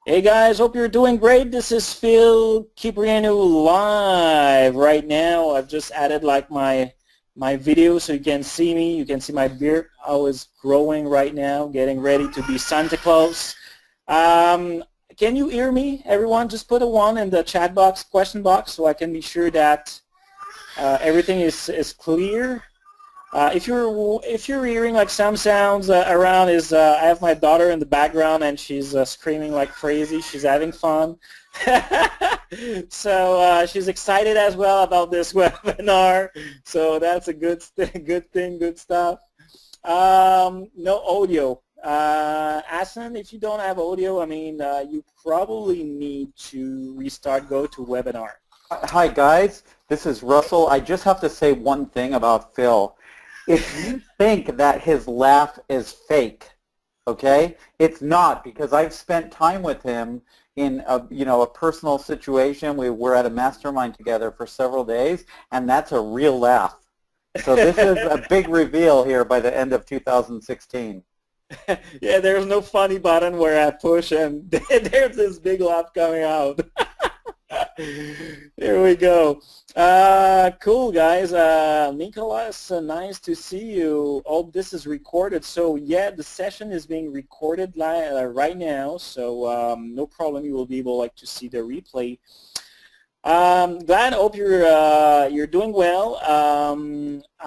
Hey guys, hope you're doing great. This is Phil Kyprianou live right now. I've just added like my video so you can see me. You can see my beard. How it's growing right now, getting ready to be Santa Claus. Can you hear me, everyone? Just put a 1 in the chat box, question box, so I can be sure that everything is clear. If you're hearing like some sounds around, I have my daughter in the background and she's screaming like crazy. She's having fun, so she's excited as well about this webinar. So that's a good thing, good stuff. No audio. Asan, if you don't have audio, I mean, you probably need to restart GoToWebinar. Hi guys, this is Russell. I just have to say one thing about Phil. If you think that his laugh is fake, okay, it's not, because I've spent time with him in a personal situation. We were at a mastermind together for several days, and that's a real laugh. So this is a big reveal here by the end of 2016. Yeah, there's no funny button where I push and there's this big laugh coming out. There we go. Cool, guys. Nicholas, nice to see you. Oh, this is recorded. So, yeah, the session is being recorded right now. So, no problem. You will be able to see the replay. Glad. Hope you're doing well.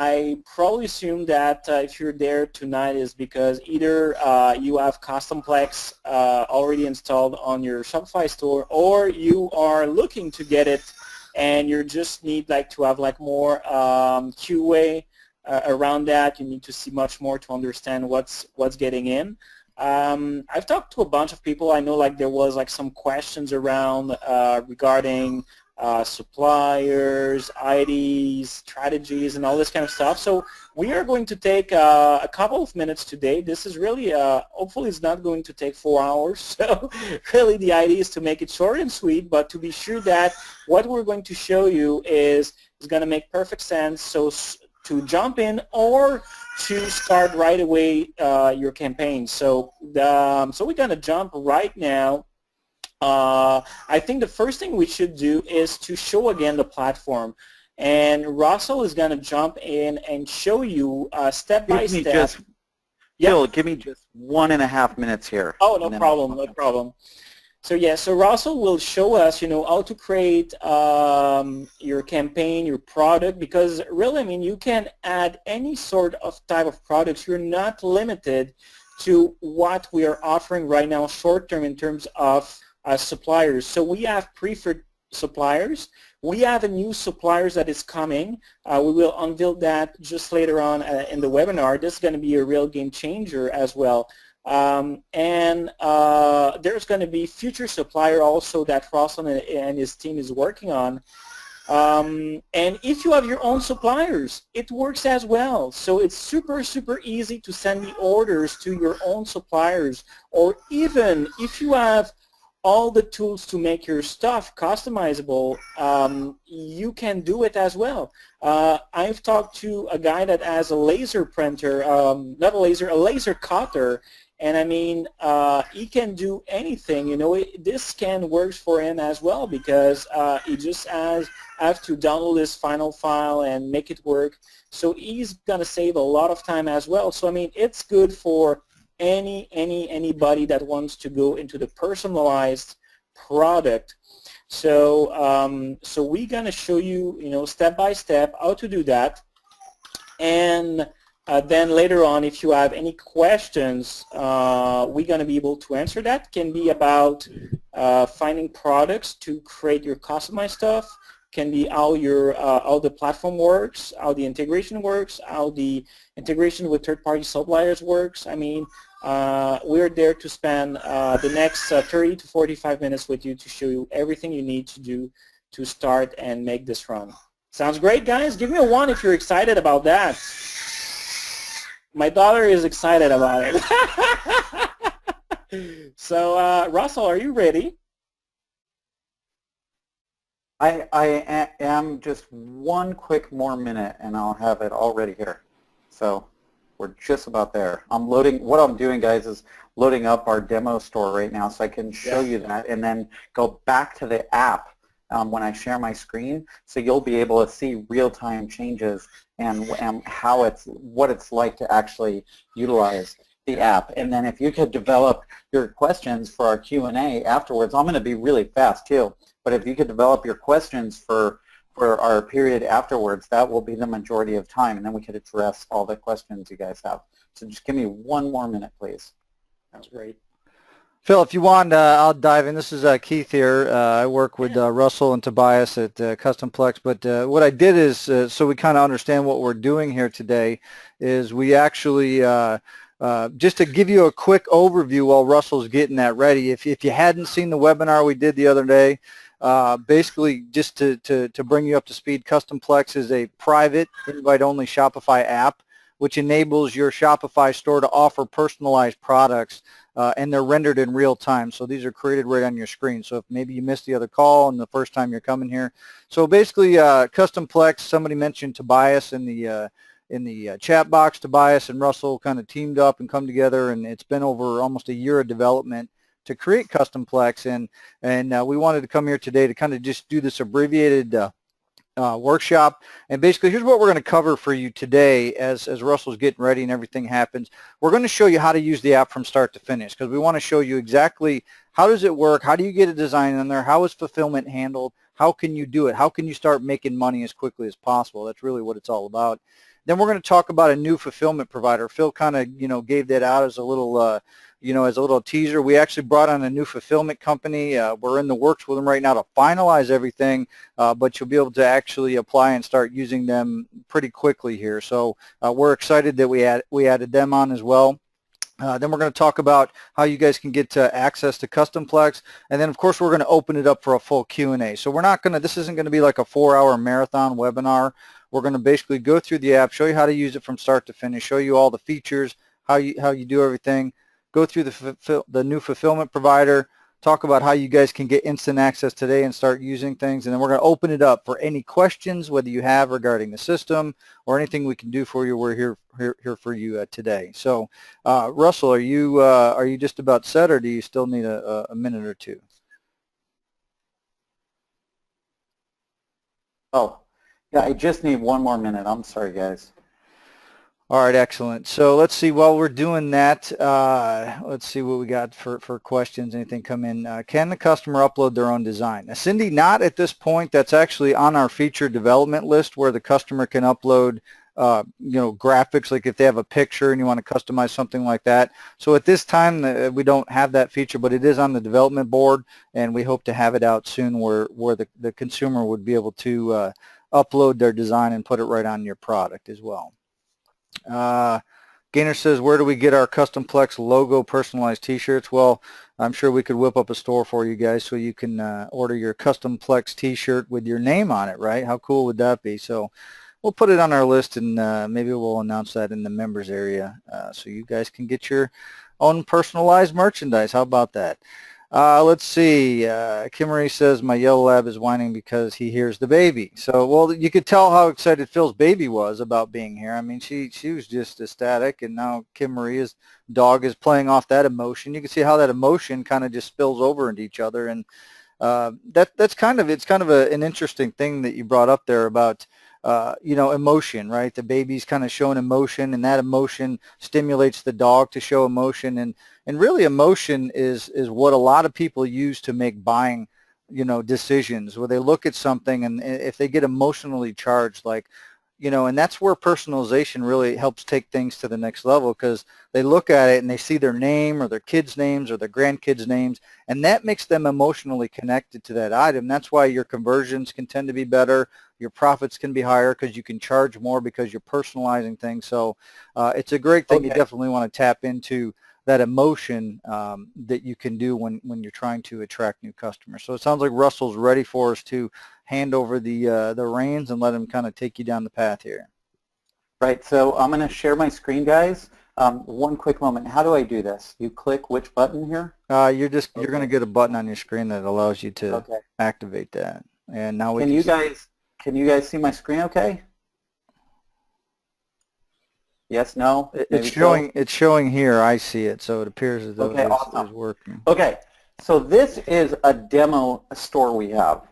I probably assume that if you're there tonight is because either you have CustomPlex already installed on your Shopify store, or you are looking to get it, and you just need to have more QA around that. You need to see much more to understand what's getting in. I've talked to a bunch of people. I know there was some questions around regarding suppliers, IDs, strategies, and all this kind of stuff. So we are going to take a couple of minutes today. This is really, hopefully it's not going to take 4 hours. So really the idea is to make it short and sweet, but to be sure that what we're going to show you is going to make perfect sense. So to jump in or to start right away your campaign. So so we're going to jump right now. I think the first thing we should do is to show again the platform, and Russell is going to jump in and show you step by step. Phil, give me just 1.5 minutes here. Oh, no problem, no problem. So yeah, so Russell will show us, how to create your campaign, your product, because really, I mean, you can add any sort of type of products. You're not limited to what we are offering right now short term in terms of suppliers. So we have preferred suppliers. We have a new suppliers that is coming. We will unveil that just later on in the webinar. This is going to be a real game changer as well. And there's going to be future supplier also that Russell and his team is working on. And if you have your own suppliers, it works as well. So it's super, super easy to send the orders to your own suppliers, or even if you have all the tools to make your stuff customizable, you can do it as well. I've talked to a guy that has a laser printer, not a laser cutter, and I mean, he can do anything. This can work for him as well, because he just have to download his final file and make it work. So he's going to save a lot of time as well. So I mean, it's good for anybody that wants to go into the personalized product. So so we're gonna show you, step by step how to do that, and then later on, if you have any questions, we're gonna be able to answer that. Can be about finding products to create your customized stuff. Can be how how the platform works, how the integration works, how the integration with third-party suppliers works. I mean, we're there to spend the next 30 to 45 minutes with you to show you everything you need to do to start and make this run. Sounds great, guys? Give me a 1 if you're excited about that. My daughter is excited about it. So, Russell, are you ready? I am. Just one quick more minute, and I'll have it all ready here. So We're just about there. I'm loading, what I'm doing, guys, is loading up our demo store right now so I can show you that and then go back to the app when I share my screen, so you'll be able to see real-time changes and how what it's like to actually utilize the app. And then if you could develop your questions for our Q&A afterwards, I'm going to be really fast too, but if you could develop your questions for our period afterwards, that will be the majority of time, and then we could address all the questions you guys have. So just give me 1 more minute, please. That's great. Phil, if you want, I'll dive in. This is Keith here. I work with Russell and Tobias at CustomPlex. But what I did is, so we kind of understand what we're doing here today, is we actually, just to give you a quick overview while Russell's getting that ready, if you hadn't seen the webinar we did the other day, basically just to bring you up to speed, CustomPlex is a private, invite-only Shopify app which enables your Shopify store to offer personalized products, and they're rendered in real time. So these are created right on your screen. So if maybe you missed the other call and the first time you're coming here. So basically, CustomPlex, somebody mentioned Tobias in the chat box. Tobias and Russell kind of teamed up and come together, and it's been over almost a year of development to create CustomPlex, and we wanted to come here today to kind of just do this abbreviated workshop. And basically, here's what we're going to cover for you today as Russell's getting ready and everything happens. We're going to show you how to use the app from start to finish, because we want to show you exactly how does it work, how do you get a design in there, how is fulfillment handled, how can you do it, how can you start making money as quickly as possible. That's really what it's all about. Then we're going to talk about a new fulfillment provider. Phil kind of, gave that out as a little, as a little teaser. We actually brought on a new fulfillment company. We're in the works with them right now to finalize everything, but you'll be able to actually apply and start using them pretty quickly here. So we're excited that we added them on as well. Then we're going to talk about how you guys can get access to CustomPlex, and then of course we're going to open it up for a full Q&A. So we're not going to, this isn't going to be like a 4-hour marathon webinar. We're going to basically go through the app, show you how to use it from start to finish, show you all the features, how you do everything, go through the new fulfillment provider, talk about how you guys can get instant access today and start using things, and then we're going to open it up for any questions, whether you have regarding the system or anything we can do for you. We're here for you today. So, Russell, are you just about set, or do you still need a minute or two? Oh, yeah, I just need 1 more minute. I'm sorry, guys. All right, excellent. So let's see, while we're doing that, let's see what we got for questions, anything come in. Can the customer upload their own design? Now, Cindy, not at this point. That's actually on our feature development list where the customer can upload, graphics, like if they have a picture and you want to customize something like that. So at this time, we don't have that feature, but it is on the development board, and we hope to have it out soon where the consumer would be able to upload their design and put it right on your product as well. Gainer says, where do we get our CustomPlex logo personalized t-shirts? Well, I'm sure we could whip up a store for you guys so you can order your CustomPlex t-shirt with your name on it, right? How cool would that be? So we'll put it on our list, and maybe we'll announce that in the members area so you guys can get your own personalized merchandise. How about that? Let's see. Kimmery says, my yellow lab is whining because he hears the baby. So, well, you could tell how excited Phil's baby was about being here. I mean, she was just ecstatic, and now Kimmery's dog is playing off that emotion. You can see how that emotion kind of just spills over into each other, and it's kind of an interesting thing that you brought up there about emotion, right? The baby's kind of showing emotion, and that emotion stimulates the dog to show emotion, and really emotion is what a lot of people use to make buying, decisions, where they look at something and if they get emotionally charged, and that's where personalization really helps take things to the next level, because they look at it and they see their name or their kids' names or their grandkids' names, and that makes them emotionally connected to that item. That's why your conversions can tend to be better. Your profits can be higher because you can charge more because you're personalizing things. So it's a great thing. Okay. You definitely want to tap into that emotion that you can do when you're trying to attract new customers. So it sounds like Russell's ready for us to hand over the reins and let him kind of take you down the path here. Right, so I'm going to share my screen, guys. One quick moment. How do I do this? You click which button here? You're going to get a button on your screen that allows you to activate that. And now can you guys see my screen okay? Yes, no, It's maybe so? showing here. I see it, so it appears as though Okay, it awesome. is working. Okay, so this is a demo store we have.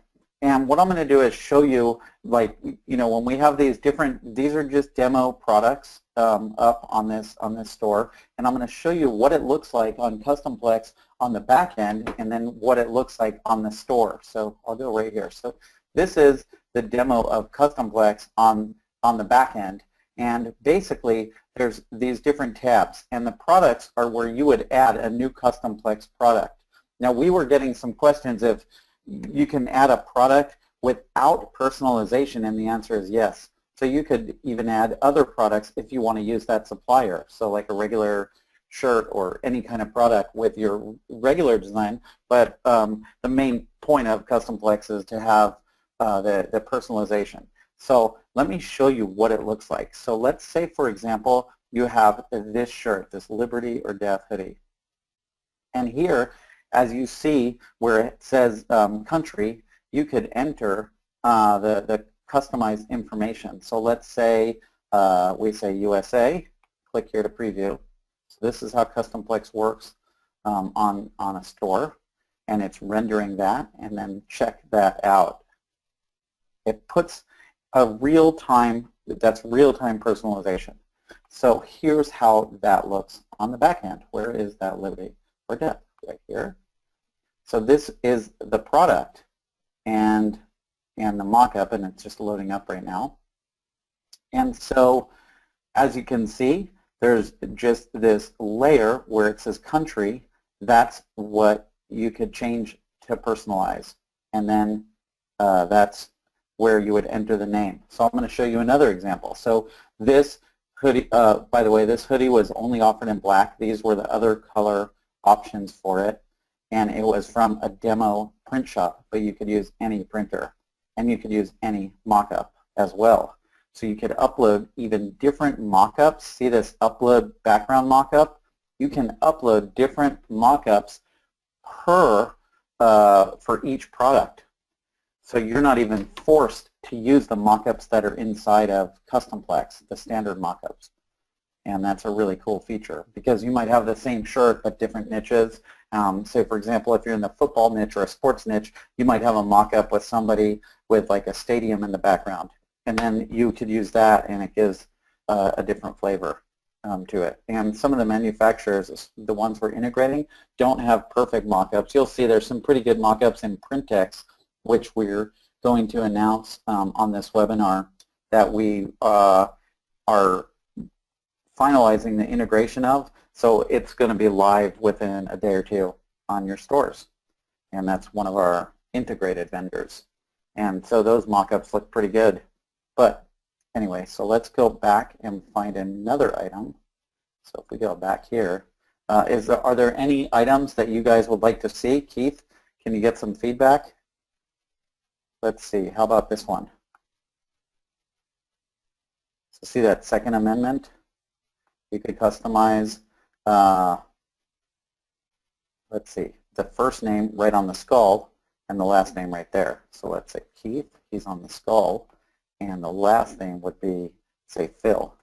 And what I'm going to do is show you, like, when we have these different, these are just demo products up on this store. And I'm going to show you what it looks like on CustomPlex on the back end, and then what it looks like on the store. So I'll go right here. So this is the demo of CustomPlex on the back end. And basically, there's these different tabs, and the products are where you would add a new CustomPlex product. Now, we were getting some questions if you can add a product without personalization, and the answer is yes. So you could even add other products if you want to use that supplier, so like a regular shirt or any kind of product with your regular design, but the main point of CustomPlex is to have the personalization. So let me show you what it looks like. So let's say, for example, you have this shirt, this Liberty or Death hoodie. And here, as you see where it says country, you could enter the customized information. So let's say we say USA. Click here to preview. So this is how CustomPlex works on a store. And it's rendering that, and then check that out. It puts a real-time, that's real-time personalization. So here's how that looks on the back end. Where is that Liberty or Death? Right here. So this is the product and the mock-up, and it's just loading up right now. And so as you can see, there's just this layer where it says country. That's what you could change to personalize. And then that's where you would enter the name. So I'm going to show you another example. So this hoodie, by the way, this hoodie was only offered in black. These were the other color options for it. And it was from a demo print shop, but you could use any printer. And you could use any mock-up as well. So you could upload even different mock-ups. See this upload background mock-up? You can upload different mock-ups per for each product. So you're not even forced to use the mock-ups that are inside of CustomPlex, the standard mock-ups. And that's a really cool feature because you might have the same shirt but different niches. Say, for example, if you're in the football niche or a sports niche, you might have a mock-up with somebody with like a stadium in the background. And then you could use that, and it gives a different flavor to it. And some of the manufacturers, the ones we're integrating, don't have perfect mock-ups. You'll see there's some pretty good mock-ups in Printex, which we're going to announce on this webinar that we are finalizing the integration of. So it's going to be live within a day or two on your stores. And that's one of our integrated vendors. And so those mock-ups look pretty good. But anyway, so let's go back and find another item. So if we go back here, are there any items that you guys would like to see? Keith, can you get some feedback? Let's see, how about this one? So see that Second Amendment? You could customize, let's see, the first name right on the skull and the last name right there. So let's say Keith, he's on the skull, and the last name would be, say, Phil.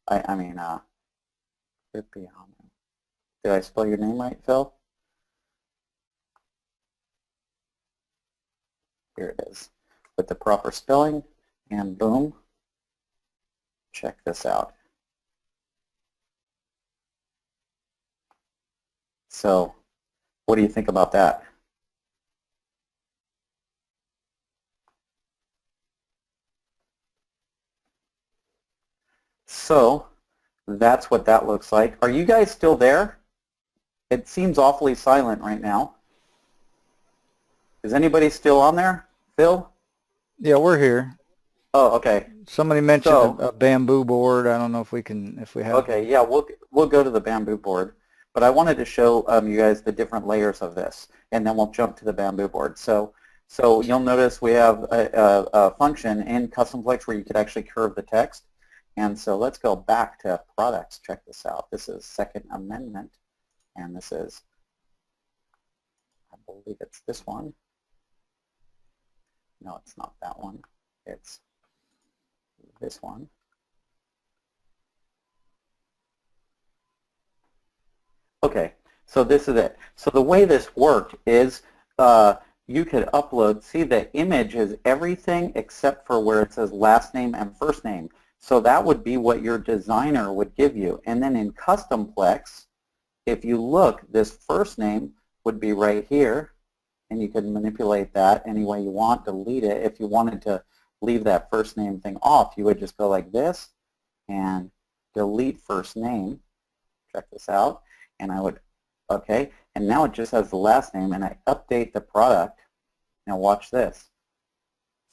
Kyprianou. Did I spell your name right, Phil? Here it is, with the proper spelling, and boom, check this out. So what do you think about that? So that's what that looks like. Are you guys still there? It seems awfully silent right now. Is anybody still on there? Phil? Yeah, we're here. Oh, okay. Somebody mentioned a bamboo board. I don't know if we have. Okay, yeah, we'll go to the bamboo board. But I wanted to show you guys the different layers of this, and then we'll jump to the bamboo board. So you'll notice we have a function in CustomPlex where you could actually curve the text. And so let's go back to products. Check this out. This is Second Amendment, and this is, I believe it's this one. No, it's not that one. It's this one. Okay, so this is it. So the way this worked is you could upload, see the image is everything except for where it says last name and first name. So that would be what your designer would give you. And then in CustomPlex, if you look, this first name would be right here, and you can manipulate that any way you want, delete it. If you wanted to leave that first name thing off, you would just go like this and delete first name. Check this out. And I would, okay, and now it just has the last name, and I update the product. Now watch this.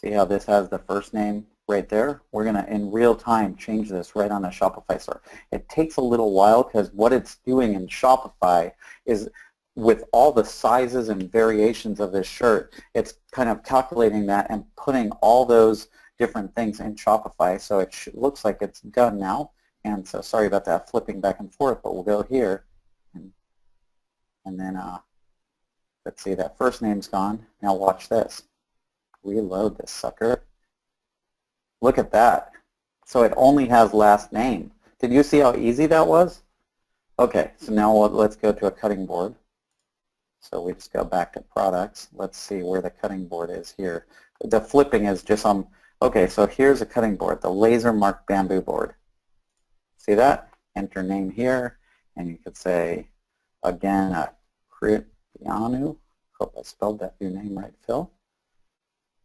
See how this has the first name right there? We're going to, in real time, change this right on the Shopify store. It takes a little while because what it's doing in Shopify is with all the sizes and variations of this shirt, it's kind of calculating that and putting all those different things in Shopify. So it looks like it's done now. And so sorry about that flipping back and forth, but we'll go here. And then let's see, that first name's gone. Now watch this. Reload this sucker. Look at that. So it only has last name. Did you see how easy that was? Okay, so now let's go to a cutting board. So we just go back to products. Let's see where the cutting board is here. The flipping is just on, okay, so here's a cutting board, the laser marked bamboo board. See that? Enter name here, and you could say, again, Kyprianou. Hope I spelled that your name right, Phil.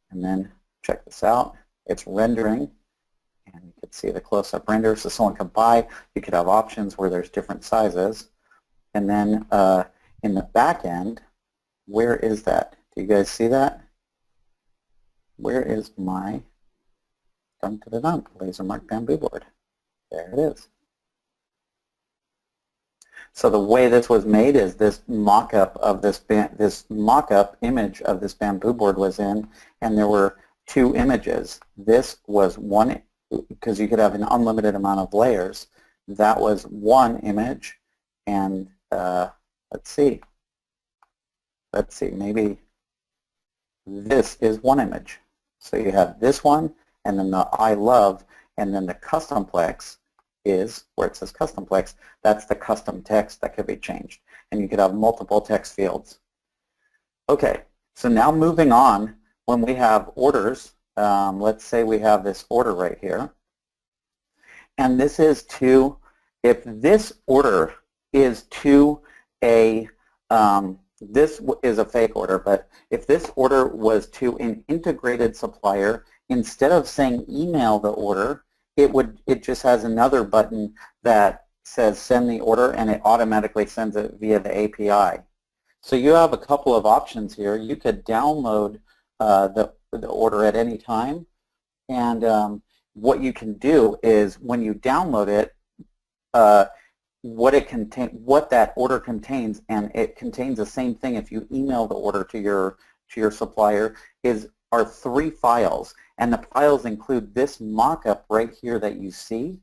And then check this out. It's rendering, and you could see the close-up render so someone could buy. You could have options where there's different sizes. And then in the back end, where is that? Do you guys see that? Where is my dun-dun-dun, laser marked bamboo board? There it is. So the way this was made is this mock-up of this mock-up image of this bamboo board was in, and there were two images. This was one, because you could have an unlimited amount of layers. That was one image, and let's see, maybe this is one image. So you have this one, and then the I love, and then the CustomPlex is where it says CustomPlex. That's the custom text that could be changed, and you could have multiple text fields. Okay, so now moving on, when we have orders, let's say we have this order right here, and this is to, if this order is to a, this is a fake order, but if this order was to an integrated supplier, instead of saying email the order, it just has another button that says send the order, and it automatically sends it via the API. So you have a couple of options here. You could download the order at any time, and what you can do is when you download it, what that order contains, and it contains the same thing if you email the order to your supplier, are 3 files, and the files include this mock-up right here that you see.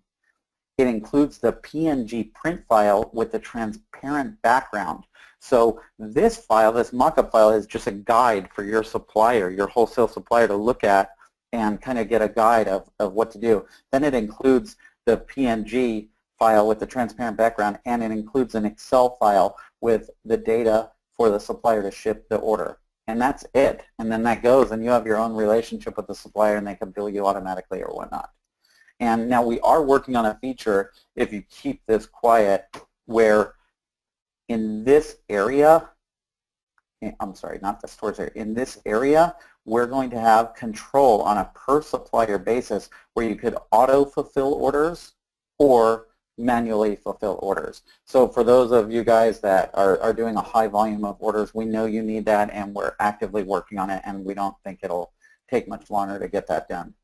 It includes the PNG print file with the transparent background. So this file, this mock-up file, is just a guide for your supplier, your wholesale supplier, to look at and kind of get a guide of what to do. Then it includes the PNG file with the transparent background, and it includes an Excel file with the data for the supplier to ship the order. And that's it. And then that goes, and you have your own relationship with the supplier, and they can bill you automatically or whatnot. And now we are working on a feature, if you keep this quiet, where in this area, I'm sorry, not the stores area, in this area, we're going to have control on a per supplier basis where you could auto-fulfill orders or manually fulfill orders. So for those of you guys that are doing a high volume of orders, we know you need that, and we're actively working on it, and we don't think it'll take much longer to get that done.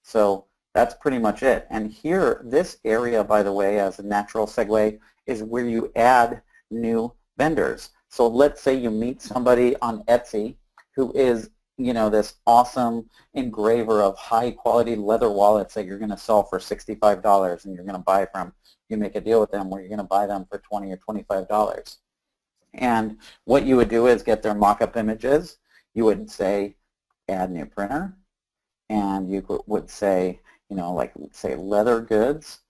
So that's pretty much it. And here, this area, by the way, as a natural segue, is where you add new vendors. So let's say you meet somebody on Etsy who is, you know, this awesome engraver of high quality leather wallets that you're going to sell for $65, and you're going to buy from, you make a deal with them where you're going to buy them for $20 or $25. And what you would do is get their mock-up images. You would say add new printer, and you would say, you know, like say leather goods,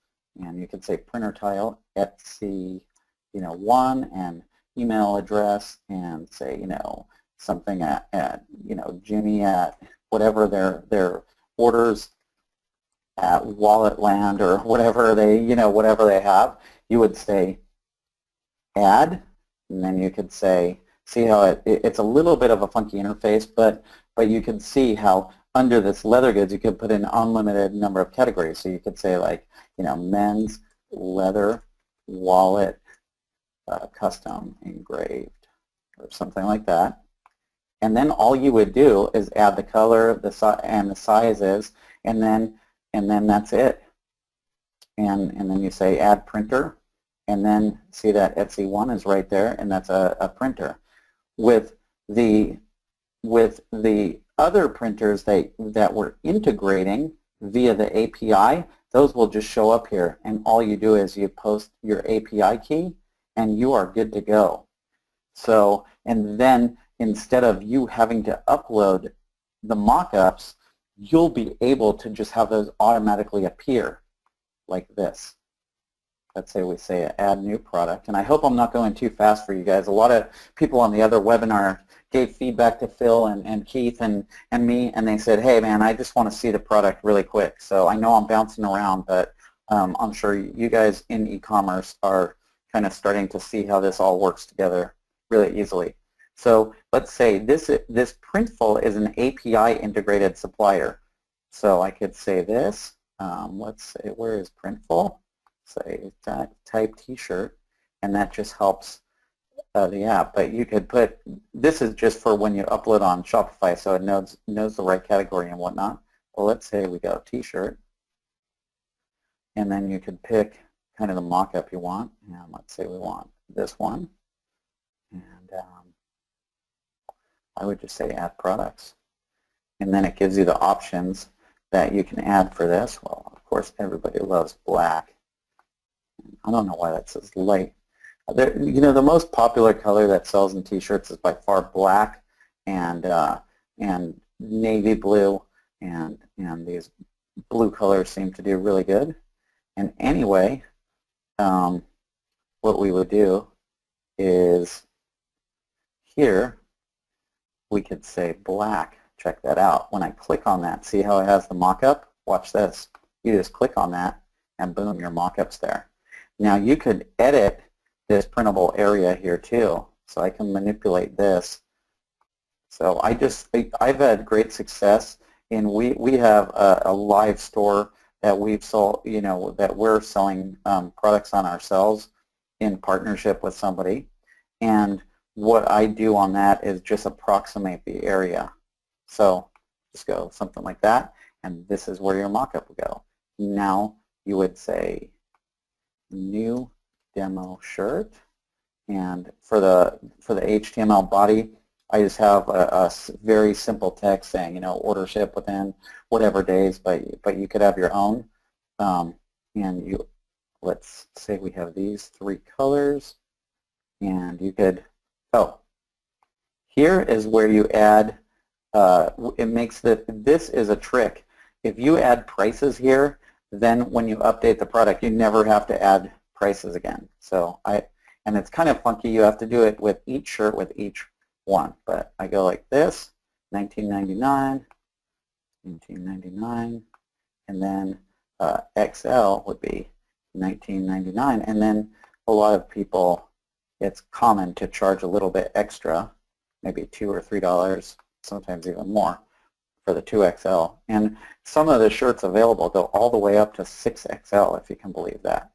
and you could say printer tile, Etsy one and email address and say, something at Jimmy at whatever their orders at Walletland or whatever they have, you would say add, and then you could say, see how it's a little bit of a funky interface, but you can see how under this leather goods you could put in unlimited number of categories. So you could say like, men's leather wallet custom engraved or something like that. And then all you would do is add the color, and the sizes, and then that's it. And then you say add printer, and then see that Etsy one is right there, and that's a printer. With the other printers that we're integrating via the API, those will just show up here, and all you do is you post your API key, and you are good to go. So, and then instead of you having to upload the mock-ups, you'll be able to just have those automatically appear like this. Let's say we say add new product, and I hope I'm not going too fast for you guys. A lot of people on the other webinar gave feedback to Phil and Keith and me, and they said, hey man, I just want to see the product really quick. So I know I'm bouncing around, but I'm sure you guys in e-commerce are kind of starting to see how this all works together really easily. So let's say this Printful is an API integrated supplier. So I could say this, let's say, where is Printful? Say type t-shirt, and that just helps the app. But you could put, this is just for when you upload on Shopify, so it knows the right category and whatnot. Well, let's say we go t-shirt, and then you could pick kind of the mock-up you want, and let's say we want this one, and I would just say add products, and then it gives you the options that you can add for this. Well, of course, everybody loves black. I don't know why that says light. The most popular color that sells in t-shirts is by far black and navy blue, and these blue colors seem to do really good. And anyway, what we would do is here we could say black. Check that out. When I click on that, see how it has the mock-up? Watch this. You just click on that, and boom, your mock-up's there. Now you could edit this printable area here too, so I can manipulate this. So I've had great success, and we have a live store that we've sold, that we're selling products on ourselves in partnership with somebody, and what I do on that is just approximate the area. So just go something like that, and this is where your mock-up would go. Now you would say new demo shirt, and for the HTML body, I just have a very simple text saying, order ship within whatever days, but you could have your own. And let's say we have these 3 colors, and you could, here is where you add, it makes this is a trick. If you add prices here, then when you update the product, you never have to add prices again. So and it's kind of funky. You have to do it with each shirt with each one. But I go like this, $19.99, $19.99, and then XL would be $19.99. And then a lot of people, it's common to charge a little bit extra, maybe $2 or $3, sometimes even more, for the 2XL. And some of the shirts available go all the way up to 6XL, if you can believe that.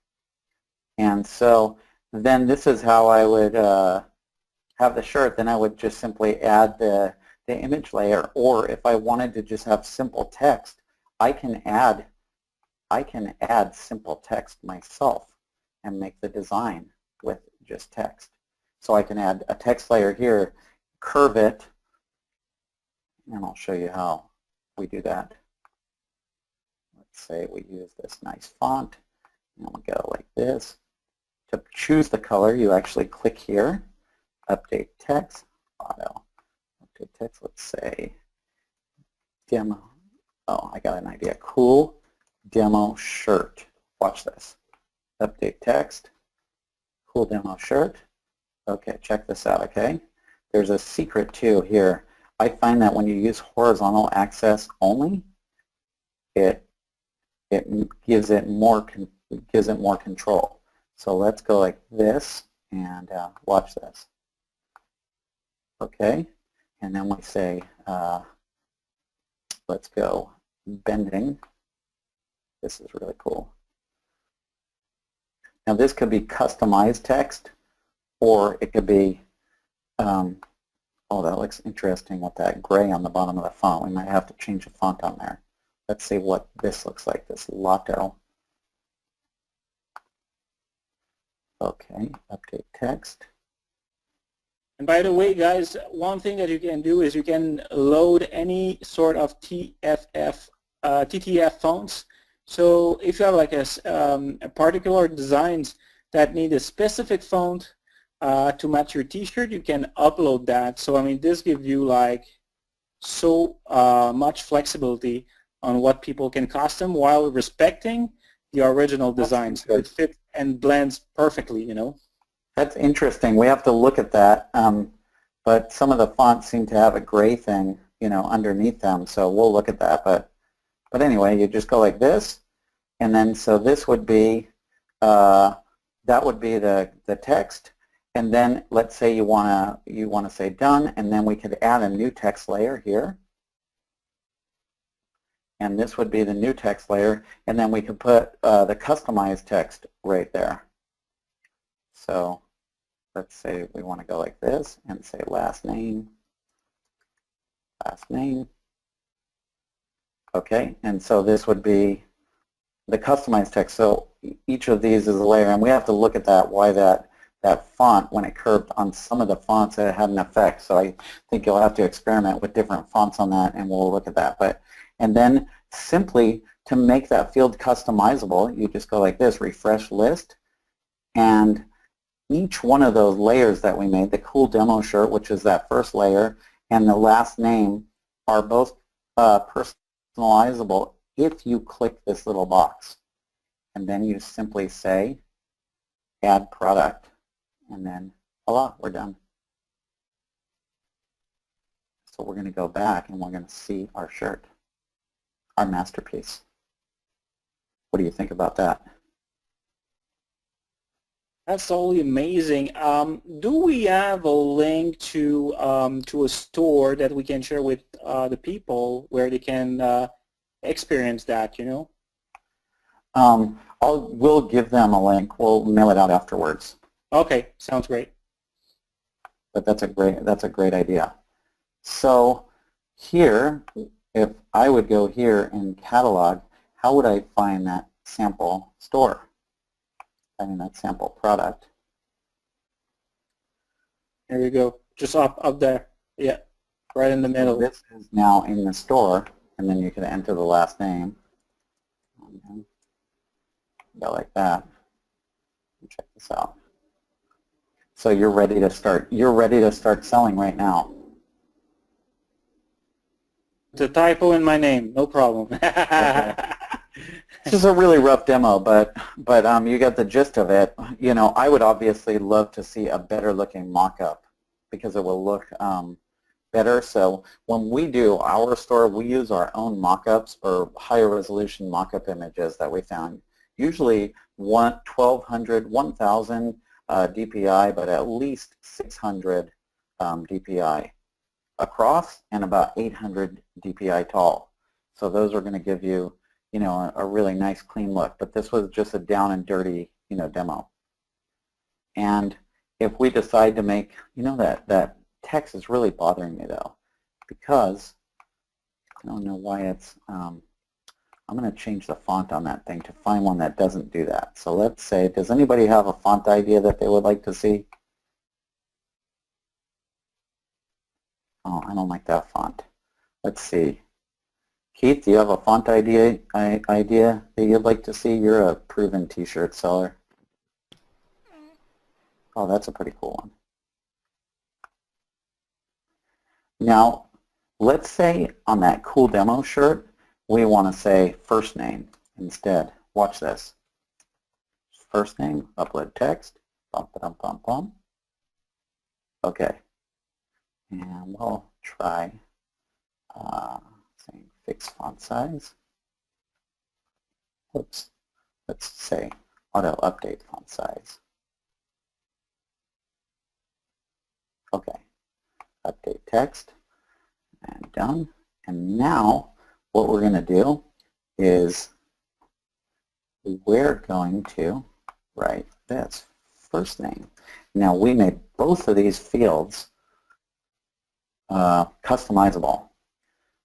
And so then this is how I would have the shirt. Then I would just simply add the image layer, or if I wanted to just have simple text, I can add simple text myself and make the design with just text. So I can add a text layer here, curve it, and I'll show you how we do that. Let's say we use this nice font, and we'll go like this. To choose the color, you actually click here, update text, auto, update text, let's say demo, I got an idea, cool demo shirt. Watch this, update text, Cool demo shirt. Okay, check this out, okay? There's a secret too here. I find that when you use horizontal access only, it gives it more control. So let's go like this and watch this. Okay, and then we say, let's go bending. This is really cool. Now this could be customized text, or it could be, oh, that looks interesting with that gray on the bottom of the font. We might have to change the font on there. Let's see what this looks like, this Lotto. Okay, update text. And by the way, guys, one thing that you can do is you can load any sort of TTF fonts. So if you have like a particular designs that need a specific font to match your T-shirt, you can upload that. So I mean, this gives you like so much flexibility on what people can custom while respecting the original design. So it fits and blends perfectly, you know. That's interesting. We have to look at that. But some of the fonts seem to have a gray thing, you know, underneath them. So we'll look at that. But anyway, you just go like this, and then so this would be that would be the text. And then let's say you wanna say done, and then we could add a new text layer here. And this would be the new text layer, and then we could put the customized text right there. So let's say we want to go like this and say last name. Okay, and so this would be the customized text. So each of these is a layer, and we have to look at that, why that font, when it curved on some of the fonts, it had an effect. So I think you'll have to experiment with different fonts on that, and we'll look at that. And then simply to make that field customizable, you just go like this, refresh list, and each one of those layers that we made, the cool demo shirt, which is that first layer, and the last name are both personalizable if you click this little box. And then you simply say add product, and then voila, we're done. So we're going to go back and we're going to see our shirt, our masterpiece. What do you think about that? That's totally amazing. Do we have a link to a store that we can share with the people where they can experience that, you know? We'll give them a link. We'll mail it out afterwards. Okay, sounds great. But that's a great idea. So here, if I would go here in catalog, how would I find that sample store? I mean that sample product. There you go. Just up there. Yeah, right in the middle. So this is now in the store, and then you can enter the last name. Go like that. Check this out. So you're ready to start. You're ready to start selling right now. The typo in my name, no problem. This is a really rough demo, but you got the gist of it. You know, I would obviously love to see a better looking mock-up because it will look better. So when we do our store, we use our own mock-ups or higher resolution mock-up images that we found. Usually 1,200, 1,000 DPI, but at least 600 DPI across and about 800 DPI tall. So those are going to give you, you know, a really nice clean look. But this was just a down and dirty, you know, demo. And if we decide to make, you know, that text is really bothering me though, because I don't know why it's, I'm going to change the font on that thing to find one that doesn't do that. So let's say, does anybody have a font idea that they would like to see? Oh, I don't like that font. Let's see. Keith, do you have a font idea that you'd like to see? You're a proven t-shirt seller. Oh, that's a pretty cool one. Now, let's say on that cool demo shirt, we want to say first name instead. Watch this. First name, upload text, Bum, ba-dum, bum, bum. Okay. And we'll try saying fix font size. Oops. Let's say auto update font size. Okay. Update text. And done. And now what we're going to do is we're going to write this first name. Now we made both of these fields customizable.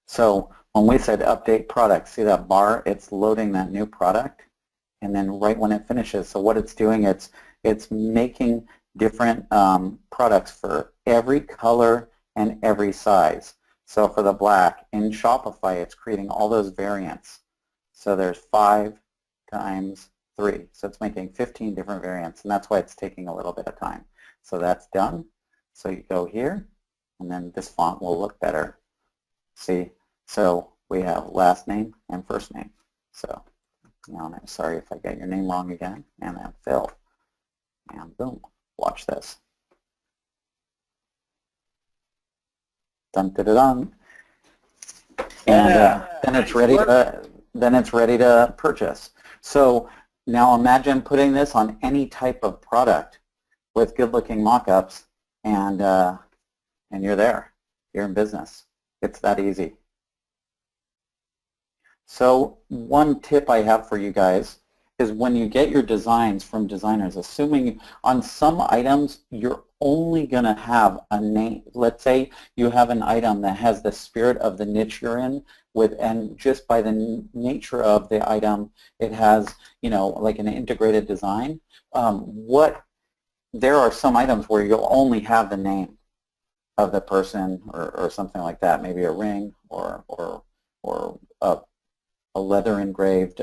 So when we said update product, see that bar? It's loading that new product, and then right when it finishes, so what it's doing, it's making different products for every color and every size. So for the black, in Shopify, it's creating all those variants. So there's 5 times 3. So it's making 15 different variants, and that's why it's taking a little bit of time. So that's done. So you go here, and then this font will look better. See? So we have last name and first name. So now I'm sorry if I get your name wrong again. And then Phil. And boom. Watch this. Dun, dun, dun, dun. And then it's ready to purchase. So now imagine putting this on any type of product with good-looking mock-ups, and you're there. You're in business. It's that easy. So one tip I have for you guys is when you get your designs from designers, assuming on some items you're only going to have a name. Let's say you have an item that has the spirit of the niche you're in, and just by the nature of the item, it has, you know, like an integrated design. There are some items where you'll only have the name of the person or something like that, maybe a ring or a leather engraved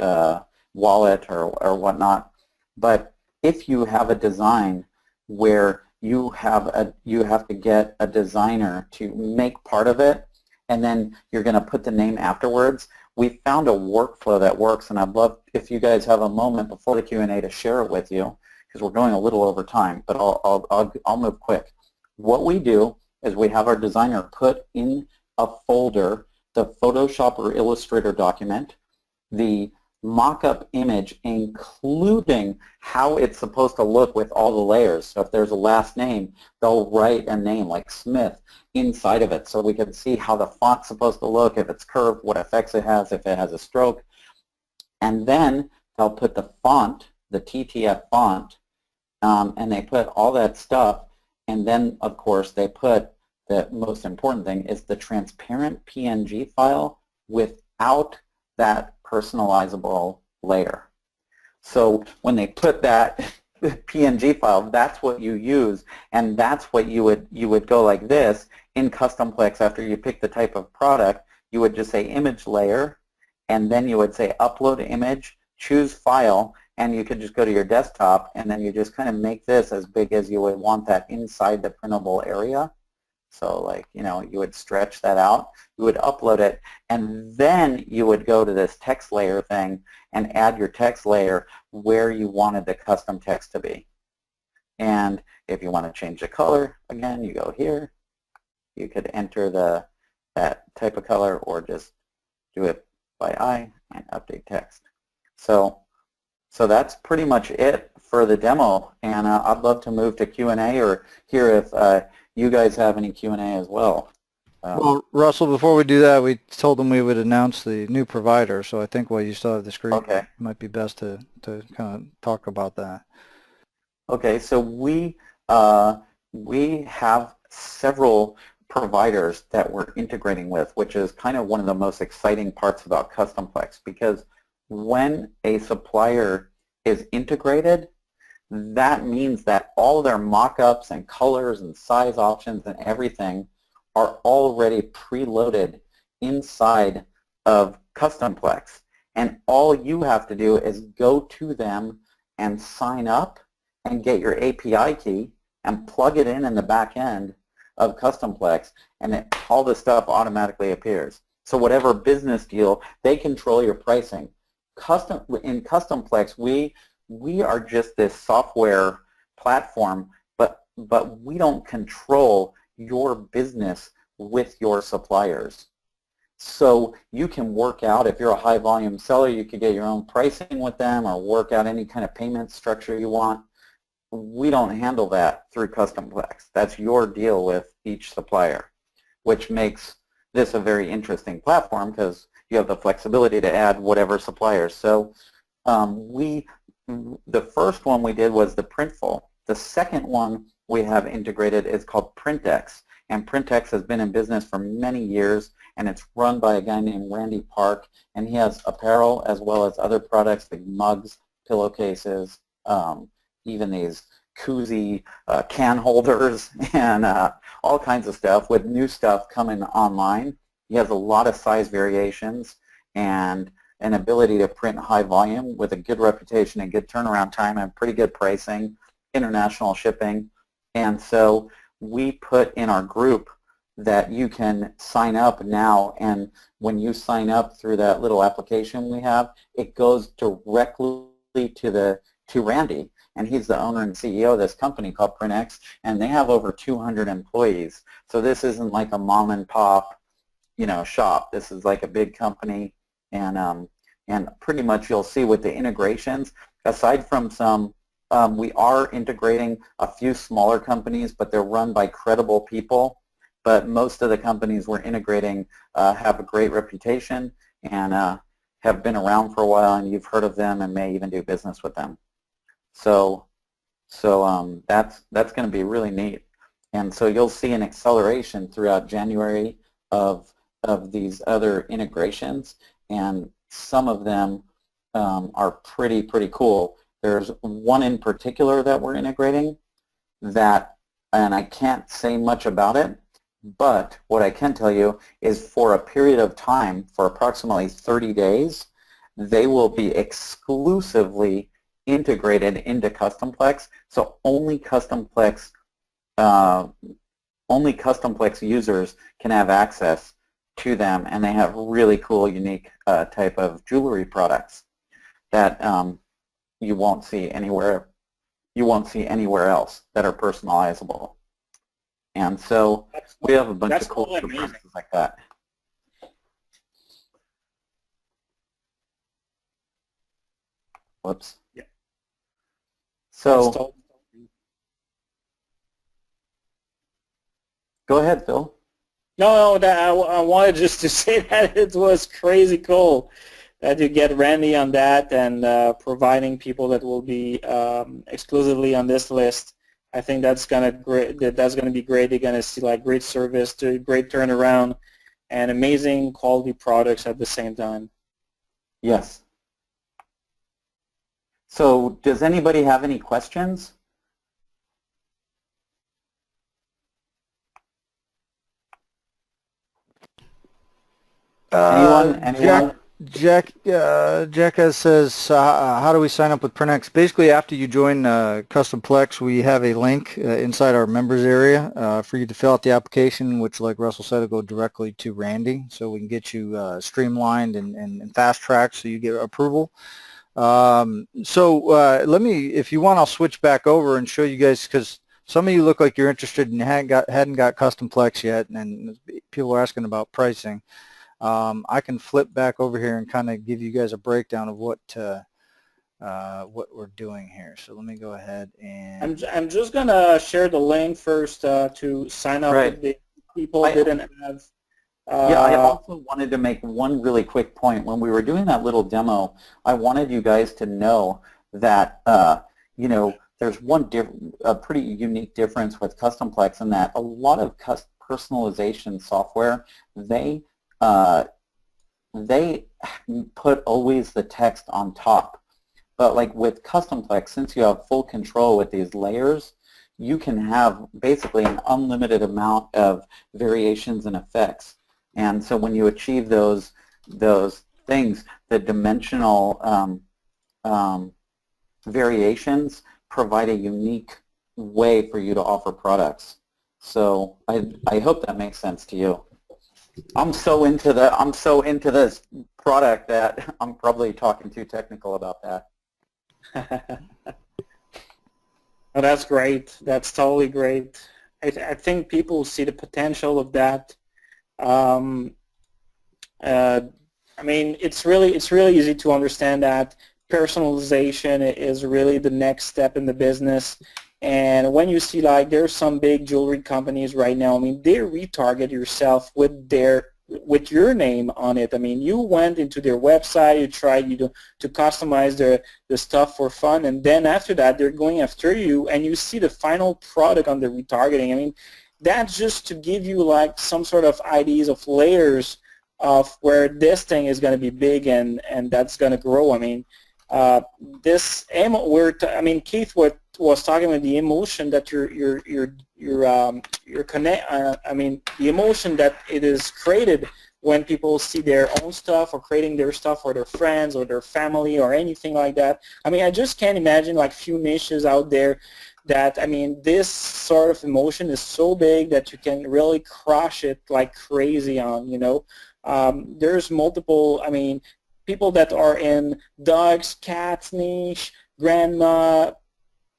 wallet or whatnot. But if you have a design where you have to get a designer to make part of it, and then you're going to put the name afterwards, we found a workflow that works, and I'd love if you guys have a moment before the Q&A to share it with you, because we're going a little over time, but I'll move quick. What we do is we have our designer put in a folder the Photoshop or Illustrator document, the mock-up image, including how it's supposed to look with all the layers. So if there's a last name, they'll write a name like Smith inside of it so we can see how the font's supposed to look, if it's curved, what effects it has, if it has a stroke. And then they'll put the font, the TTF font, and they put all that stuff, and then of course they put the most important thing is the transparent PNG file without that personalizable layer. So when they put that PNG file, that's what you use, and that's what you would go like this in CustomPlex. After you pick the type of product, you would just say image layer, and then you would say upload image, choose file, and you could just go to your desktop, and then you just kind of make this as big as you would want that inside the printable area. So like, you know, you would stretch that out, you would upload it, and then you would go to this text layer thing and add your text layer where you wanted the custom text to be. And if you want to change the color, again, you go here. You could enter that type of color or just do it by eye and update text. So that's pretty much it for the demo, and I'd love to move to Q&A or hear if you guys have any Q&A as well. Well, Russell, before we do that, we told them we would announce the new provider, so I think while you still have the screen, okay. It might be best to kind of talk about that. Okay, so we have several providers that we're integrating with, which is kind of one of the most exciting parts about CustomPlex, because when a supplier is integrated, that means that all their mock-ups and colors and size options and everything are already preloaded inside of CustomPlex. And all you have to do is go to them and sign up and get your API key and plug it in the back end of CustomPlex, and all the stuff automatically appears. So whatever business deal, they control your pricing. In CustomPlex, we are just this software platform, but we don't control your business with your suppliers. So you can work out, if you're a high volume seller, you could get your own pricing with them or work out any kind of payment structure you want. We don't handle that through CustomPlex. That's your deal with each supplier, which makes this a very interesting platform because you have the flexibility to add whatever suppliers. So the first one we did was the Printful. The second one we have integrated is called PrintX. And PrintX has been in business for many years, and it's run by a guy named Randy Park, and he has apparel as well as other products like mugs, pillowcases, even these koozie can holders, and all kinds of stuff with new stuff coming online. He has a lot of size variations and an ability to print high volume with a good reputation and good turnaround time and pretty good pricing, international shipping. And so we put in our group that you can sign up now, and when you sign up through that little application we have, it goes directly to Randy, and he's the owner and CEO of this company called PrintX, and they have over 200 employees. So this isn't like a mom and pop, shop. This is like a big company, and pretty much you'll see with the integrations, aside from some, we are integrating a few smaller companies, but they're run by credible people. But most of the companies we're integrating have a great reputation and have been around for a while, and you've heard of them and may even do business with them. So that's going to be really neat. And so you'll see an acceleration throughout January of these other integrations, and some of them are pretty cool. There's one in particular that we're integrating that, and I can't say much about it, but what I can tell you is for a period of time, for approximately 30 days, they will be exclusively integrated into CustomPlex, so only CustomPlex users can have access to them, and they have really cool, unique type of jewelry products that you won't see anywhere. You won't see anywhere else that are personalizable. And so we have a bunch of cool surprises like that. Whoops. Yeah. So go ahead, Phil. No, I wanted just to say that it was crazy cool that you get Randy on that, and providing people that will be exclusively on this list. I think that's gonna be great. You're gonna see like great service, great turnaround, and amazing quality products at the same time. Yes. So does anybody have any questions? Anyone? Jack says, how do we sign up with PrintX? Basically, after you join CustomPlex, we have a link inside our members area for you to fill out the application, which, like Russell said, will go directly to Randy, so we can get you streamlined and fast-tracked so you get approval. Let me, if you want, I'll switch back over and show you guys, because some of you look like you're interested and hadn't got CustomPlex yet, and people are asking about pricing. I can flip back over here and kind of give you guys a breakdown of what we're doing here. So let me go ahead and... I'm just going to share the link first to sign up with the people who didn't have... Yeah, I also wanted to make one really quick point. When we were doing that little demo, I wanted you guys to know that, there's a pretty unique difference with CustomPlex in that a lot of personalization software, they put always the text on top. But like with CustomPlex, since you have full control with these layers, you can have basically an unlimited amount of variations and effects. And so when you achieve those things, the dimensional variations provide a unique way for you to offer products. So I hope that makes sense to you. I'm so into this product that I'm probably talking too technical about that. Oh, that's great. That's totally great. I think people see the potential of that. Um, uh, I mean, it's really easy to understand that personalization is really the next step in the business. And when you see like there's some big jewelry companies right now, I mean, they retarget yourself with your name on it. I mean, you went into their website, you tried to customize the stuff for fun, and then after that, they're going after you, and you see the final product on the retargeting. I mean, that's just to give you like some sort of ideas of layers of where this thing is going to be big and that's going to grow. I mean, this I mean, Keith was talking about the emotion that you're connect. I mean, the emotion that it is created when people see their own stuff or creating their stuff for their friends or their family or anything like that. I mean, I just can't imagine like few niches out there that, I mean, this sort of emotion is so big that you can really crush it like crazy on, you know. There's multiple, I mean, people that are in dogs, cats niche, grandma,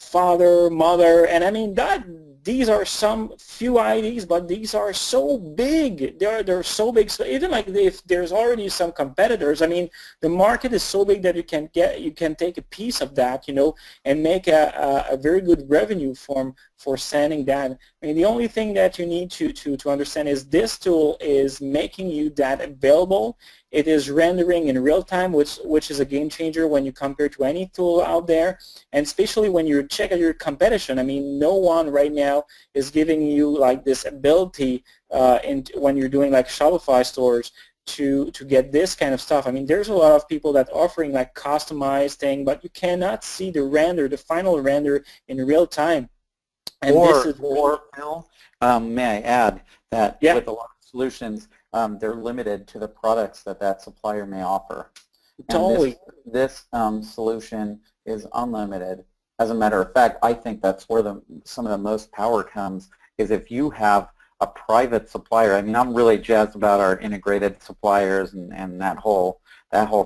father, mother, and I mean that these are some few IDs, but these are so big. They're so big. So even like if there's already some competitors, I mean the market is so big that you can take a piece of that, you know, and make a very good revenue for sending that. I mean the only thing that you need to understand is this tool is making you that available. It is rendering in real time, which is a game changer when you compare to any tool out there, and especially when you check out your competition. I mean, no one right now is giving you like this ability when you're doing like Shopify stores to get this kind of stuff. I mean, there's a lot of people that offering like customized thing, but you cannot see the final render in real time. And this is Phil, may I add that yeah, with a lot of solutions, they're limited to the products that supplier may offer. And totally. this solution is unlimited. As a matter of fact, I think that's where some of the most power comes, is if you have a private supplier. I mean, I'm really jazzed about our integrated suppliers and that whole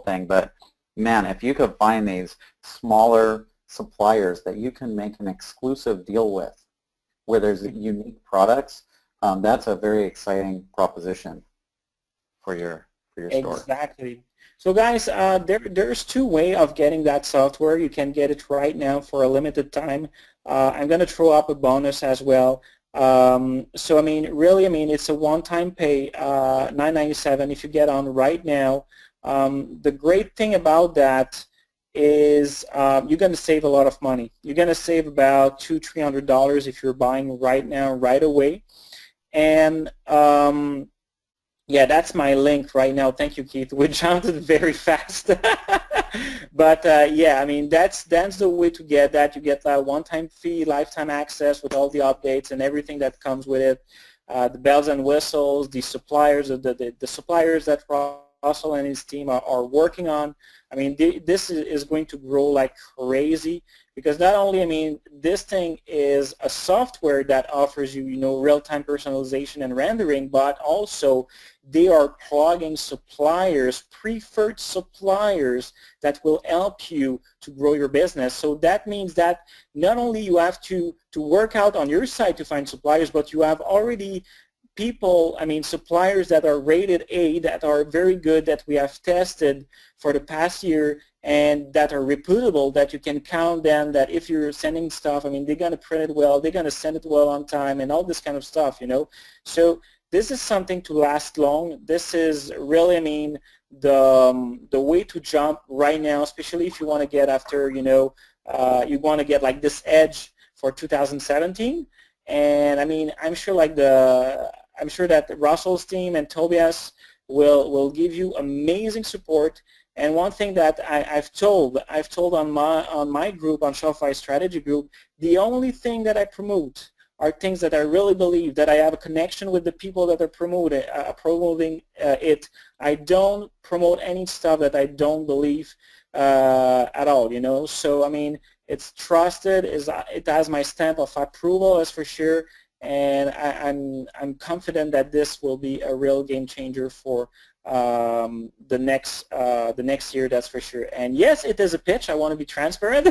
thing, but man, if you could find these smaller suppliers that you can make an exclusive deal with, where there's unique products, that's a very exciting proposition for your store. Exactly. So guys, there's two ways of getting that software. You can get it right now for a limited time. I'm going to throw up a bonus as well. So I mean, really, I mean, it's a one-time pay, $9.97 if you get on right now. The great thing about that is you're going to save a lot of money. You're going to save about $200-300 if you're buying right now, right away. And yeah, that's my link right now. Thank you, Keith. We jumped it very fast. But yeah, I mean, that's the way to get that. You get a one-time fee, lifetime access with all the updates and everything that comes with it. The bells and whistles, the suppliers, the suppliers that Russell and his team are working on. I mean, this is going to grow like crazy, because not only, I mean, this thing is a software that offers you, you know, real-time personalization and rendering, but also they are plugging suppliers, preferred suppliers that will help you to grow your business. So that means that not only you have to work out on your side to find suppliers, but you have already people, I mean, suppliers that are rated A, that are very good, that we have tested for the past year, and that are reputable, that you can count them, that if you're sending stuff, I mean, they're going to print it well, they're going to send it well on time, and all this kind of stuff, you know. So this is something to last long. This is really, I mean, the way to jump right now, especially if you want to get after, you know, you want to get like this edge for 2017. And I mean, I'm sure that Russell's team and Tobias will give you amazing support. And one thing that I've told on my group, on Shopify Strategy Group, the only thing that I promote are things that I really believe, that I have a connection with the people that are promoting it. I don't promote any stuff that I don't believe at all, you know. So I mean, it's trusted, it has my stamp of approval, as for sure, and I'm confident that this will be a real game changer for the next year, that's for sure. And yes, it is a pitch. I want to be transparent,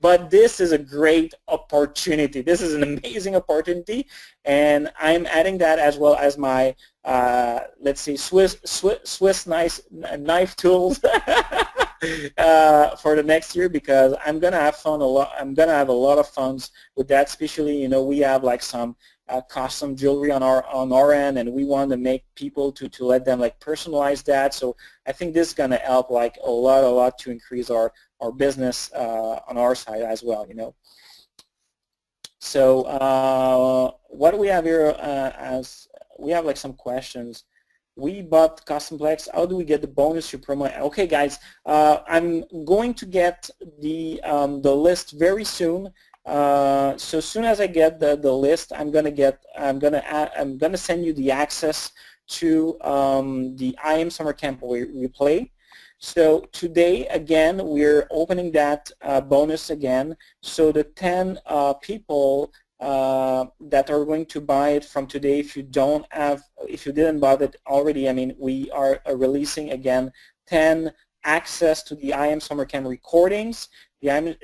but this is a great opportunity. This is an amazing opportunity, and I'm adding that as well as my let's see, Swiss knife tools for the next year, because I'm gonna have fun a lot. I'm gonna have a lot of fun with that. Especially, you know, we have like some custom jewelry on our end, and we want to make people to let them like personalize that. So I think this is gonna help like a lot to increase our business on our side as well. You know. So what do we have here? As we have like some questions. We bought CustomPlex. How do we get the bonus you promote? Okay, guys, I'm going to get the list very soon. So as soon as I get the list, I'm gonna send you the access to the I Am Summer Camp replay. So today, again, we're opening that bonus again. So the 10 people that are going to buy it from today, if you didn't buy it already, I mean, we are releasing again 10 access to the I Am Summer Camp recordings. The I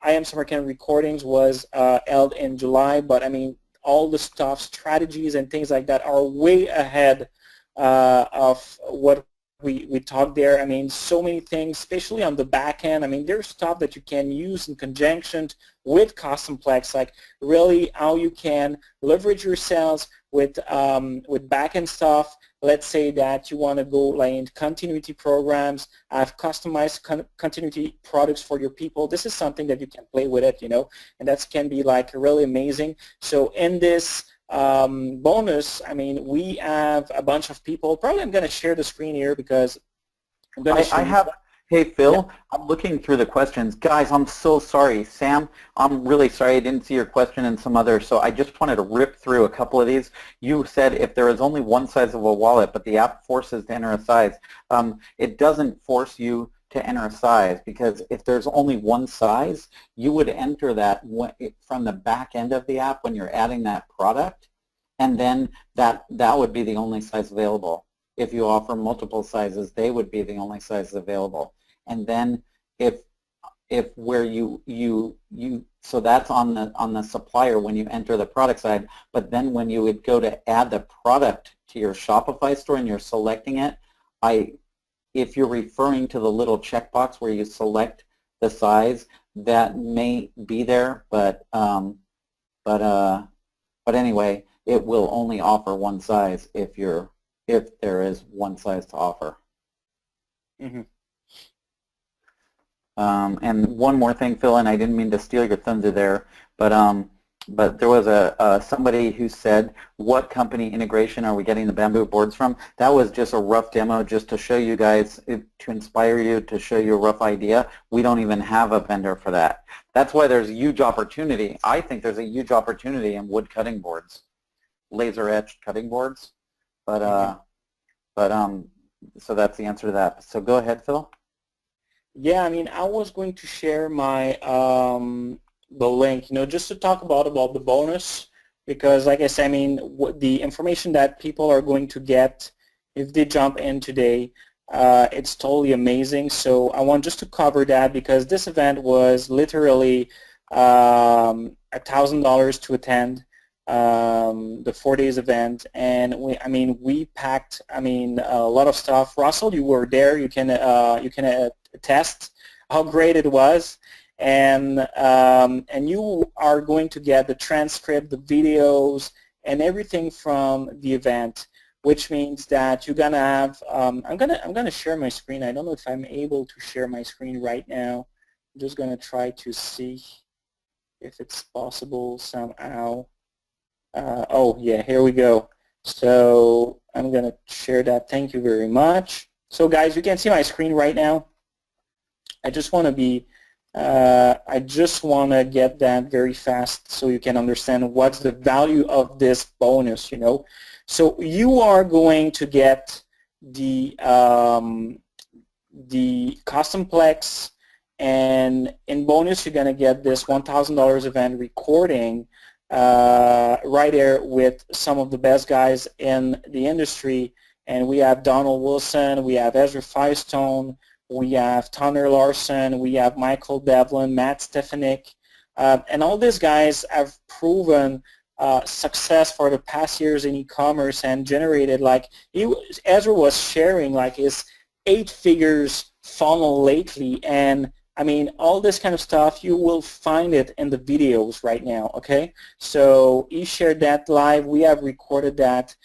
Am Summer Camp recordings was held in July, but I mean, all the stuff, strategies and things like that are way ahead of what we talked there. I mean, so many things, especially on the back end. I mean, there's stuff that you can use in conjunction with CustomPlex, like really how you can leverage your sales with back end stuff. Let's say that you want to go like into continuity programs, have customized continuity products for your people. This is something that you can play with it, you know, and that can be like really amazing. So in this bonus, I mean, we have a bunch of people. Probably I'm going to share the screen here because I'm going to show you. Hey, Phil, yeah. I'm looking through the questions. Guys, I'm so sorry. Sam, I'm really sorry I didn't see your question and some others, so I just wanted to rip through a couple of these. You said if there is only one size of a wallet, but the app forces to enter a size, it doesn't force you to enter a size, because if there's only one size, you would enter that from the back end of the app when you're adding that product, and then that would be the only size available. If you offer multiple sizes, they would be the only sizes available. And then if where so that's on the supplier when you enter the product side, but then when you would go to add the product to your Shopify store and you're selecting it, if you're referring to the little checkbox where you select the size, that may be there, but anyway, it will only offer one size if there is one size to offer. Mm-hmm. And one more thing, Phil, and I didn't mean to steal your thunder there, but there was somebody who said, what company integration are we getting the bamboo boards from? That was just a rough demo just to show you guys, to inspire you, to show you a rough idea. We don't even have a vendor for that. That's why there's a huge opportunity. I think there's a huge opportunity in wood cutting boards, laser etched cutting boards. But so that's the answer to that. So go ahead, Phil. Yeah, I mean, I was going to share my the link, you know, just to talk about the bonus, because like I said, I mean, the information that people are going to get if they jump in today, it's totally amazing. So I want just to cover that, because this event was literally $1,000 to attend. The 4 days event, and we packed, I mean, a lot of stuff. Russell, you were there. You can attest how great it was, and you are going to get the transcript, the videos, and everything from the event, which means that you're gonna have. I'm gonna share my screen. I don't know if I'm able to share my screen right now. I'm just gonna try to see if it's possible somehow. Oh yeah, here we go. So I'm gonna share that. Thank you very much. So guys, you can see my screen right now. I just want to get that very fast so you can understand what's the value of this bonus, you know. So you are going to get the CustomPlex, and in bonus you're gonna get this $1,000 event recording right there with some of the best guys in the industry. And we have Donald Wilson, we have Ezra Firestone, we have Tanner Larson, we have Michael Devlin, Matt Stefanik, and all these guys have proven success for the past years in e-commerce and generated, like Ezra was sharing, like his 8 figures funnel lately, and I mean, all this kind of stuff, you will find it in the videos right now, okay? So he shared that live. We have recorded that.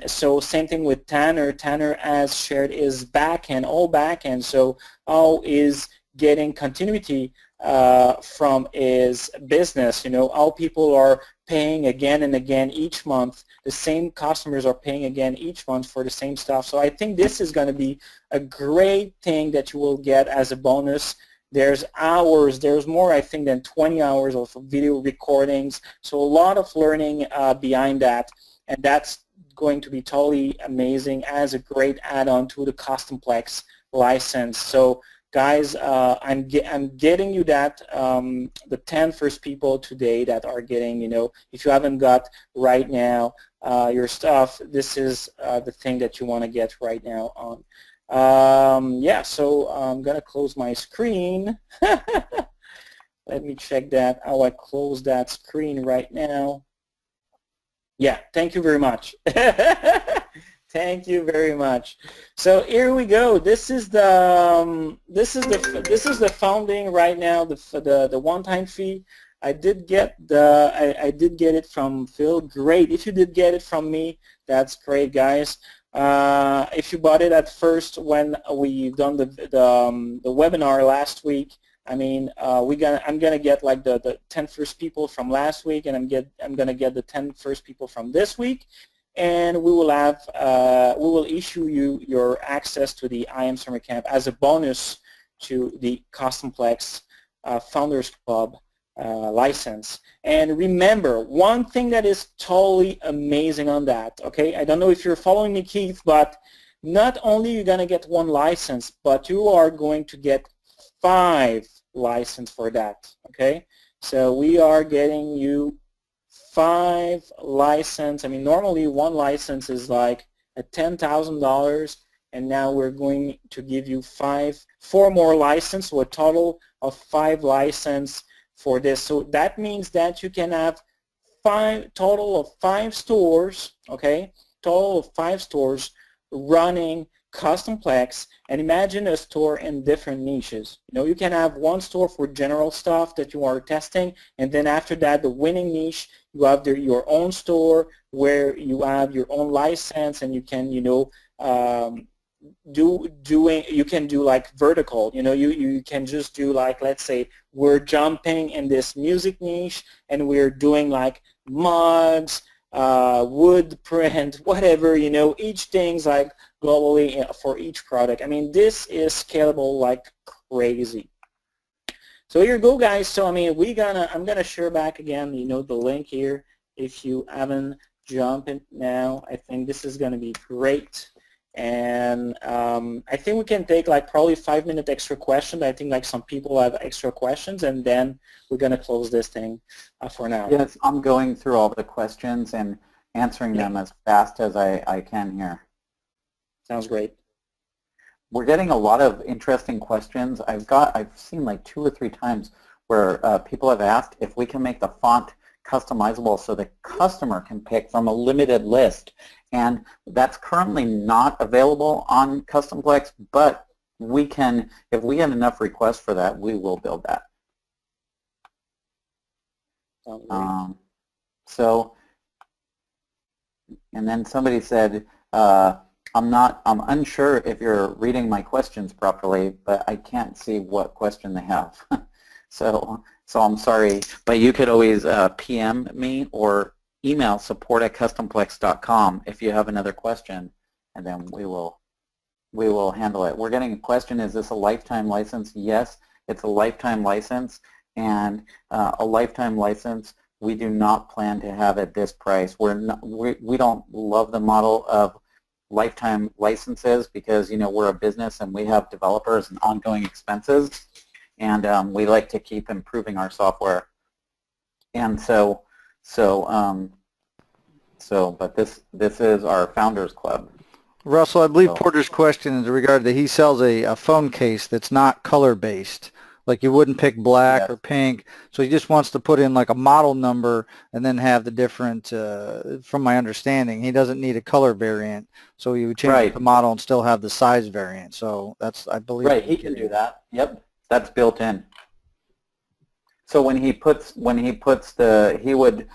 So same thing with Tanner. Tanner has shared his backend, all backend. So how is getting continuity from his business, you know, how people are paying again and again each month. The same customers are paying again each month for the same stuff. So I think this is going to be a great thing that you will get as a bonus. There's hours, there's more I think than 20 hours of video recordings. So a lot of learning behind that, and that's going to be totally amazing as a great add-on to the CustomPlex license. So guys, I'm getting you that, the 10 first people today that are getting, you know, if you haven't got right now your stuff, this is the thing that you want to get right now on. Yeah, so I'm going to close my screen. Let me check that, how I close that screen right now. Yeah, thank you very much. Thank you very much. So here we go. This is the founding right now. The one-time fee. I did get it from Phil. Great. If you did get it from me, that's great, guys. If you bought it at first when we done the webinar last week, I mean, I'm gonna get like the 10 first people from last week, and I'm gonna get the 10 first people from this week, and we will issue you your access to the IM Summer Camp as a bonus to the CustomPlex Founders Club license. And remember, one thing that is totally amazing on that, okay? I don't know if you're following me, Keith, but not only you're gonna get 1 license, but you are going to get 5 license for that, okay? So we are getting you 5 license. I mean, normally 1 license is like at $10,000, and now we're going to give you 4 more license, so a total of 5 license for this. So that means that you can have total of 5 stores, okay? Total of 5 stores running CustomPlex, and imagine a store in different niches. You know, you can have 1 store for general stuff that you are testing, and then after that, the winning niche, you have your own store where you have your own license, and you can, you know, you can do like vertical. You know, you can just do like, let's say we're jumping in this music niche, and we're doing like mugs, wood print, whatever, you know, each thing's like globally for each product. I mean, this is scalable like crazy. So here you go, guys. So I mean, I'm gonna share back again, you know, the link here. If you haven't jumped in now, I think this is gonna be great. And I think we can take like probably 5-minute extra questions. I think like some people have extra questions, and then we're gonna close this thing for now. Yes, I'm going through all the questions and answering them as fast as I can here. Sounds great. We're getting a lot of interesting questions. I've seen like 2 or 3 times where people have asked if we can make the font customizable so the customer can pick from a limited list. And that's currently not available on CustomPlex, but we can, if we get enough requests for that, we will build that. So, and then somebody said, I'm unsure if you're reading my questions properly, but I can't see what question they have. so I'm sorry, but you could always PM me or email support@customplex.com if you have another question, and then we will handle it. We're getting a question, is this a lifetime license? Yes, it's a lifetime license, and a lifetime license, we do not plan to have at this price. We don't love the model of lifetime licenses because, you know, we're a business and we have developers and ongoing expenses, and we like to keep improving our software. And so So, but this is our Founders Club. Russell, I believe So, Porter's question is in regard that he sells a phone case that's not color-based. Like you wouldn't pick black yes, or pink, so he just wants to put in like a model number and then have the different, from my understanding, he doesn't need a color variant, so he would change it right, to model and still have the size variant. So that's, I believe, right. what He he's can getting do at. that. Yep, that's built in. So when he puts it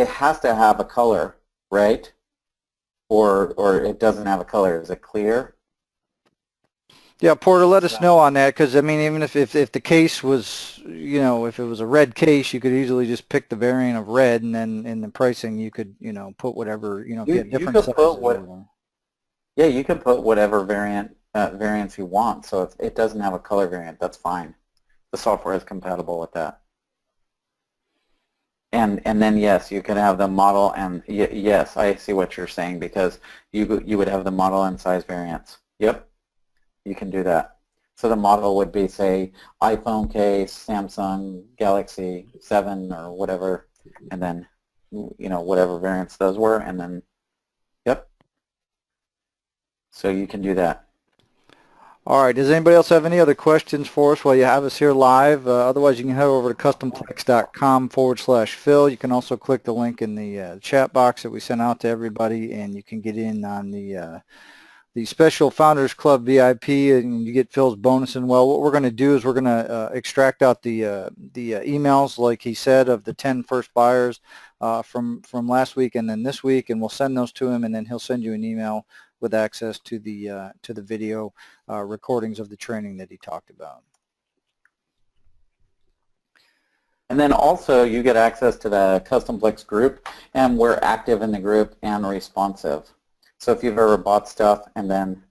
has to have a color, right? Or it doesn't have a color. Is it clear? Yeah, Porter, let us So, know on that because, I mean, even if the case was, you know, if it was a red case, you could easily just pick the variant of red, and then in the pricing you could, you know, put whatever, you know, if you had you different could sizes put or whatever. yeah, you can put whatever variants you want. So if it doesn't have a color variant, that's fine. The software is compatible with that. And then yes, you can have the model and yes, I see what you're saying because you would have the model and size variants. Yep, you can do that. So the model would be say iPhone case, Samsung Galaxy 7 or whatever, and then you know whatever variants those were, and then yep. So you can do that. All right, does anybody else have any other questions for us while you have us here live? Otherwise, you can head over to customplex.com/Phil. You can also click the link in the chat box that we sent out to everybody, and you can get in on the special Founders Club VIP, and you get Phil's bonus. And well, what we're going to do is we're going to extract out the emails, like he said, of the 10 first buyers from last week and then this week, and we'll send those to him, and then he'll send you an email with access to the video recordings of the training that he talked about. And then also you get access to the CustomPlex group, and we're active in the group and responsive. So if you've ever bought stuff and then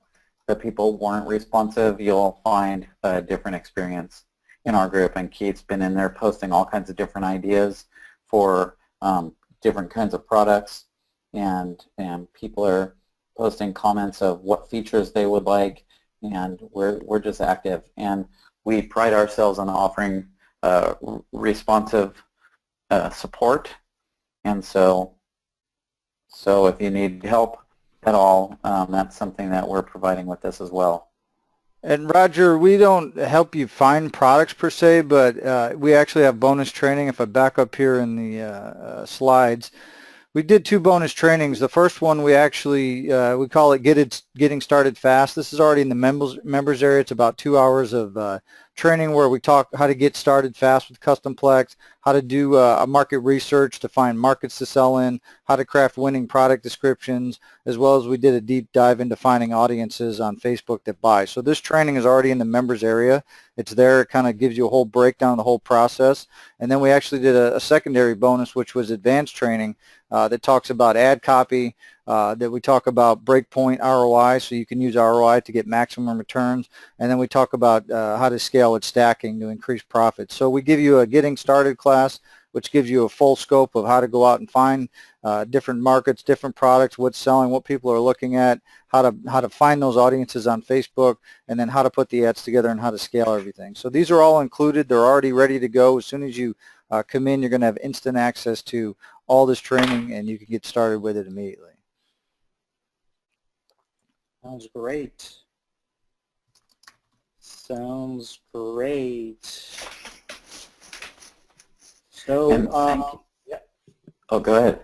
the people weren't responsive, you'll find a different experience in our group. And Keith's been in there posting all kinds of different ideas for different kinds of products, and people are posting comments of what features they would like, and we're just active. And we pride ourselves on offering responsive support, and so if you need help at all, that's something that we're providing with this as well. And Roger, we don't help you find products per se, but we actually have bonus training. If I back up here in the slides, we did 2 bonus trainings. The first one we actually, we call it Getting Started Fast. This is already in the members area. It's about 2 hours of training where we talk how to get started fast with CustomPlex, how to do a market research to find markets to sell in, how to craft winning product descriptions, as well as we did a deep dive into finding audiences on Facebook that buy. So this training is already in the members area. It's there. It kind of gives you a whole breakdown of the whole process. And then we actually did a secondary bonus, which was advanced training that talks about ad copy, that we talk about breakpoint ROI, so you can use ROI to get maximum returns, and then we talk about how to scale with stacking to increase profits. So we give you a getting started class, which gives you a full scope of how to go out and find different markets, different products, what's selling, what people are looking at, how to find those audiences on Facebook, and then how to put the ads together and how to scale everything. So these are all included. They're already ready to go. As soon as you come in, you're going to have instant access to all this training, and you can get started with it immediately. Sounds great. Sounds great. So, And yeah. Oh, go ahead.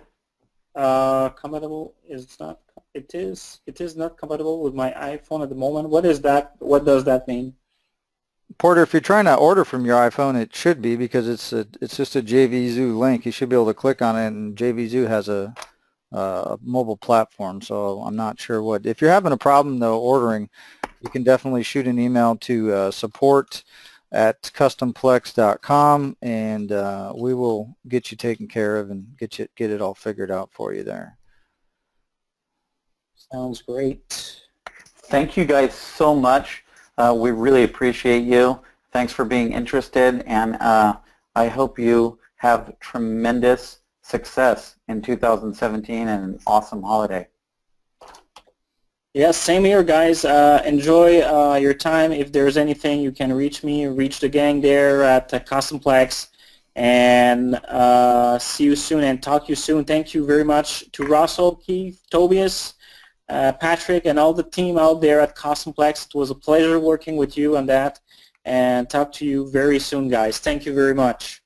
Compatible is not. It is not compatible with my iPhone at the moment. What is that? What does that mean? Porter, if you're trying to order from your iPhone, it should be, because it's just a JVZoo link. You should be able to click on it, and JVZoo has a mobile platform, so I'm not sure what. If you're having a problem though ordering, you can definitely shoot an email to support@customplex.com, and we will get you taken care of and get it all figured out for you there. Sounds great. Thank you guys so much. We really appreciate you. Thanks for being interested, and I hope you have tremendous success in 2017 and an awesome holiday. Yes, same here, guys. Enjoy your time. If there's anything, you can reach me, reach the gang there at CustomPlex, and see you soon and talk to you soon. Thank you very much to Russell, Keith, Tobias, Patrick, and all the team out there at CustomPlex. It was a pleasure working with you on that, and talk to you very soon, guys. Thank you very much.